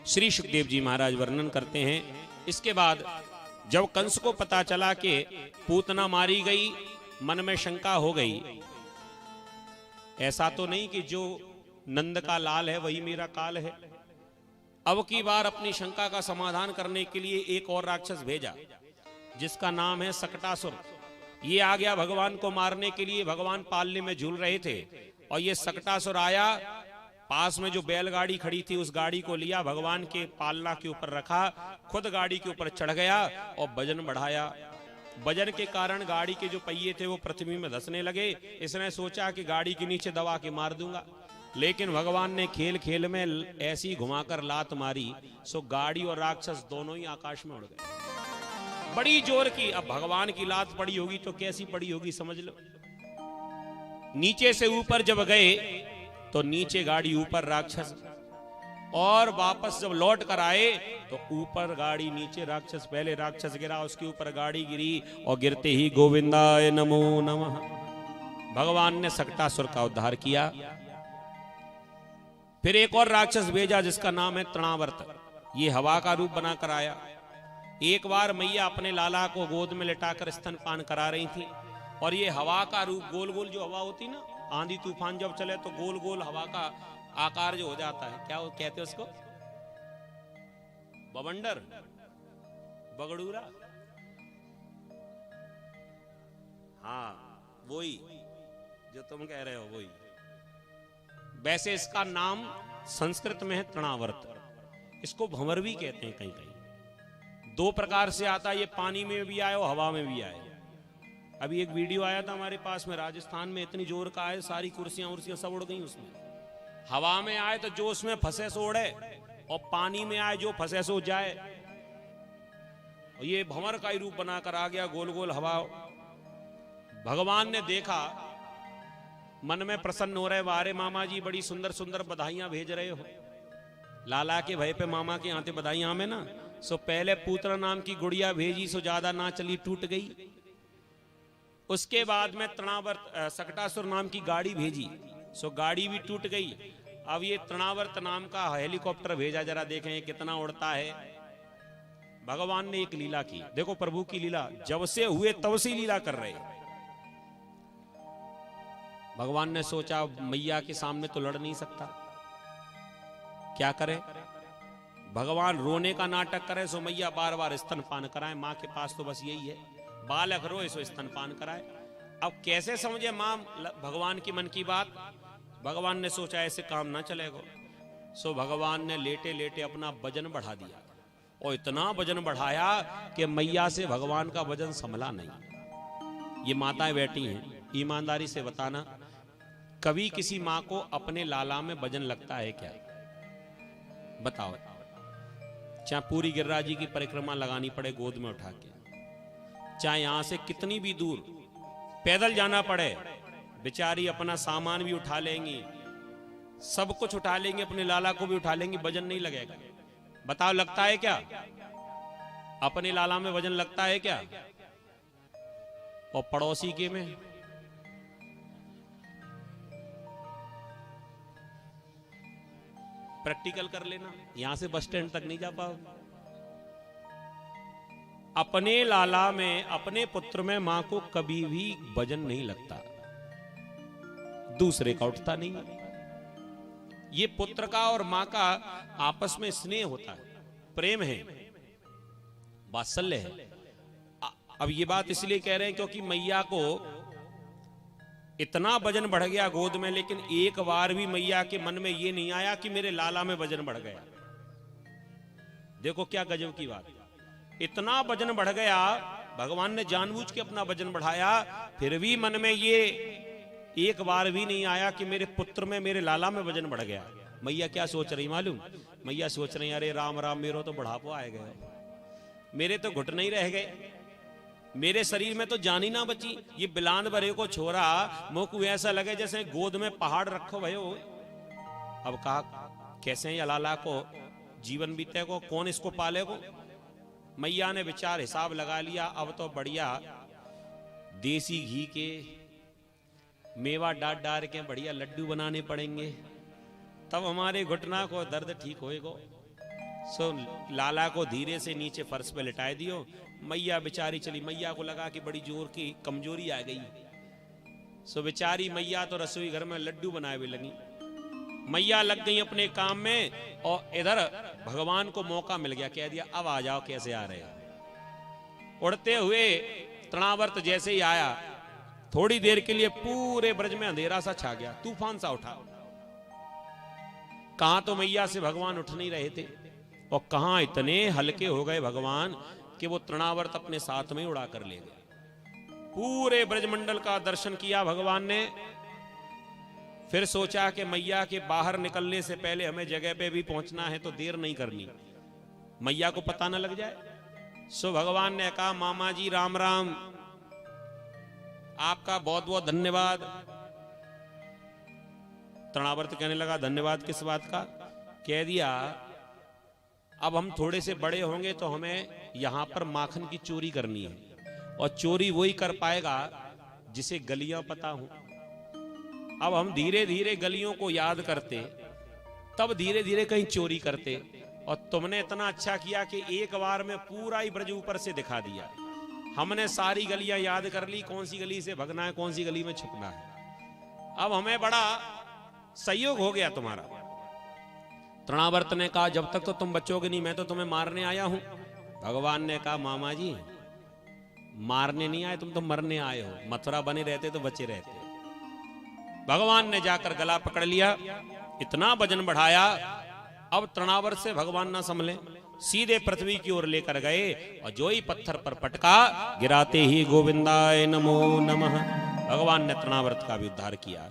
श्री सुखदेव जी महाराज वर्णन करते हैं। इसके बाद जब कंस को पता चला कि पूतना मारी गई, मन में शंका हो गई, ऐसा तो नहीं कि जो नंद का लाल है वही मेरा काल है। अब की बार अपनी शंका का समाधान करने के लिए एक और राक्षस भेजा जिसका नाम है सकटासुर। ये आ गया भगवान को मारने के लिए। भगवान पालने में झूल रहे थे और ये सकटासुर आया, पास में जो बैलगाड़ी खड़ी थी उस गाड़ी को लिया, भगवान के पालना के ऊपर रखा, खुद गाड़ी के ऊपर चढ़ गया और वजन बढ़ाया। वजन के कारण गाड़ी के जो पहिए थे वो पृथ्वी में धंसने लगे। इसने सोचा कि गाड़ी के नीचे दबा के मार दूंगा, लेकिन भगवान ने खेल खेल में ऐसी घुमाकर लात मारी सो गाड़ी और राक्षस दोनों ही आकाश में उड़ गए। बड़ी जोर की। अब भगवान की लात पड़ी होगी तो कैसी पड़ी होगी समझ लो। नीचे से ऊपर जब गए तो नीचे गाड़ी, ऊपर राक्षस, और वापस जब लौट कर आए तो ऊपर गाड़ी, नीचे राक्षस। पहले राक्षस गिरा, उसके ऊपर गाड़ी गिरी और गिरते ही गोविंदाय नमो नमः। भगवान ने सकटासुर का उद्धार किया। फिर एक और राक्षस भेजा जिसका नाम है तृणावर्त। ये हवा का रूप बनाकर आया। एक बार मैया अपने लाला को गोद में लिटाकर स्तनपान करा रही थी और ये हवा का रूप, गोल गोल जो हवा होती ना, आंधी तूफान जब चले तो गोल गोल हवा का आकार जो हो जाता है, क्या वो कहते हैं उसको? बवंडर, बगड़ूरा, हाँ वही जो तुम कह रहे हो वही। वैसे इसका नाम संस्कृत में है तृणावर्त। इसको भंवर भी कहते हैं कहीं कहीं। दो प्रकार से आता है, ये पानी में भी आए और हवा में भी आए। अभी एक वीडियो आया था हमारे पास में, राजस्थान में इतनी जोर का आए, सारी कुर्सियां उर्सियां सब उड़ गई उसमें। हवा में आए तो जो उसमें फंसे सो उड़े, और पानी में आए जो फंसे सो जाए। और ये भंवर का ही रूप बनाकर आ गया, गोल गोल हवा। भगवान ने देखा, मन में प्रसन्न हो रहे, वारे मामा जी बड़ी सुंदर सुंदर बधाइयां भेज रहे हो। लाला के भय पे मामा के आते बधाइयां में ना, सो पहले पूतना नाम की गुड़िया भेजी, सो ज्यादा ना चली, टूट गई। उसके बाद में तृणावर्त, सकटासुर नाम की गाड़ी भेजी, सो गाड़ी भी टूट गई। अब ये तृणावर्त नाम का हेलीकॉप्टर भेजा, जरा देखें ये कितना उड़ता है। भगवान ने एक लीला की, देखो प्रभु की लीला, जब से हुए तब से लीला कर रहे। भगवान ने सोचा मैया के सामने तो लड़ नहीं सकता, क्या करे? भगवान रोने का नाटक करे सो मैया बार बार स्तनपान कराए। माँ के पास तो बस यही है, बालक रोए सो स्तनपान कराए। अब कैसे समझे माँ भगवान की मन की बात? भगवान ने सोचा ऐसे काम ना चलेगा, सो भगवान ने लेटे लेटे अपना वजन बढ़ा दिया और इतना वजन बढ़ाया कि मैया से भगवान का वजन संभला नहीं। ये माताएं बैठी हैं, ईमानदारी से बताना, कभी किसी माँ को अपने लाला में वजन लगता है क्या? बताओ। चाहे पूरी गिरिराज जी की परिक्रमा लगानी पड़े गोद में उठा के, चाहे यहां से कितनी भी दूर पैदल जाना पड़े, बेचारी अपना सामान भी उठा लेंगी, सब कुछ उठा लेंगे, अपने लाला को भी उठा लेंगी, वजन नहीं लगेगा। बताओ लगता है क्या? अपने लाला में वजन लगता है क्या? और पड़ोसी के में? प्रैक्टिकल कर लेना, यहां से बस स्टैंड तक नहीं जा पाओ। अपने लाला में, अपने पुत्र में मां को कभी भी वजन नहीं लगता, दूसरे का उठता नहीं। ये पुत्र का और मां का आपस में स्नेह होता है, प्रेम है, वात्सल्य है। अब ये बात इसलिए कह रहे हैं क्योंकि मैया को इतना वजन बढ़ गया गोद में, लेकिन एक बार भी मैया के मन में ये नहीं आया कि मेरे लाला में वजन बढ़ गया। देखो क्या गजब की बात, इतना वजन बढ़ गया, भगवान ने जानबूझ के अपना वजन बढ़ाया, फिर भी मन में ये एक बार भी नहीं आया कि मेरे पुत्र में, मेरे लाला में वजन बढ़ गया। मैया क्या सोच रही मालूम? मैया सोच रही, अरे राम राम, मेरे तो बुढ़ापा आ गया, मेरे तो घुटने ही रह गए, मेरे शरीर में तो जान ही ना बची। ये बिलान भरे को छोरा मोकू ऐसा लगे जैसे गोद में पहाड़ रखो भयो। अब कहा कैसे ही लाला को जीवन बीते को, कौन इसको पाले को? मैया ने विचार हिसाब लगा लिया, अब तो बढ़िया देसी घी के मेवा डाट डाल के बढ़िया लड्डू बनाने पड़ेंगे, तब हमारे घुटना को दर्द ठीक होएगा। सो लाला को धीरे से नीचे फर्श पे लिटाए दियो। मैया बेचारी चली, मैया को लगा कि बड़ी जोर की कमजोरी आ गई। सो बेचारी मैया तो रसोई घर में लड्डू बनाए हुए लगी। मैया लग गई अपने काम में और इधर भगवान को मौका मिल गया, कह दिया अब आ जाओ, कैसे आ रहे हो। उड़ते हुए तृणावर्त जैसे ही आया, थोड़ी देर के लिए पूरे ब्रज में अंधेरा सा छा गया, तूफान सा उठा। कहां तो मैया से भगवान उठ नहीं रहे थे और कहां इतने हल्के हो गए भगवान कि वो तृणावर्त अपने साथ में उड़ा कर ले गए। पूरे ब्रजमंडल का दर्शन किया भगवान ने। फिर सोचा कि मैया के बाहर निकलने से पहले हमें जगह पे भी पहुंचना है, तो देर नहीं करनी, मैया को पता न लग जाए। सो भगवान ने कहा, मामा जी राम राम, आपका बहुत बहुत धन्यवाद। तृणावर्त कहने लगा, धन्यवाद किस बात का? कह दिया, अब हम थोड़े से बड़े होंगे तो हमें यहां पर माखन की चोरी करनी है, और चोरी वही कर पाएगा जिसे गलियां पता हो। अब हम धीरे धीरे गलियों को याद करते, तब धीरे धीरे कहीं चोरी करते, और तुमने इतना अच्छा किया कि एक बार में पूरा ही ब्रज ऊपर से दिखा दिया। हमने सारी गलियां याद कर ली, कौन सी गली से भगना है, कौन सी गली में छुपना है। अब हमें बड़ा सहयोग हो गया तुम्हारा। तृणावर्त ने कहा, जब तक तो तुम बचोगे नहीं, मैं तो तुम्हें मारने आया हूं। भगवान ने कहा, मामा जी मारने नहीं आए, तुम तो मरने आए हो। मथुरा बने रहते तो बचे रहते। भगवान ने जाकर गला पकड़ लिया, इतना वजन बढ़ाया, अब तृणावर्त से भगवान ना संभले, सीधे पृथ्वी की ओर लेकर गए और जो ही पत्थर पर पटका, गिराते ही गोविंदाय नमो नमः। भगवान ने तृणावर्त का भी उद्धार किया।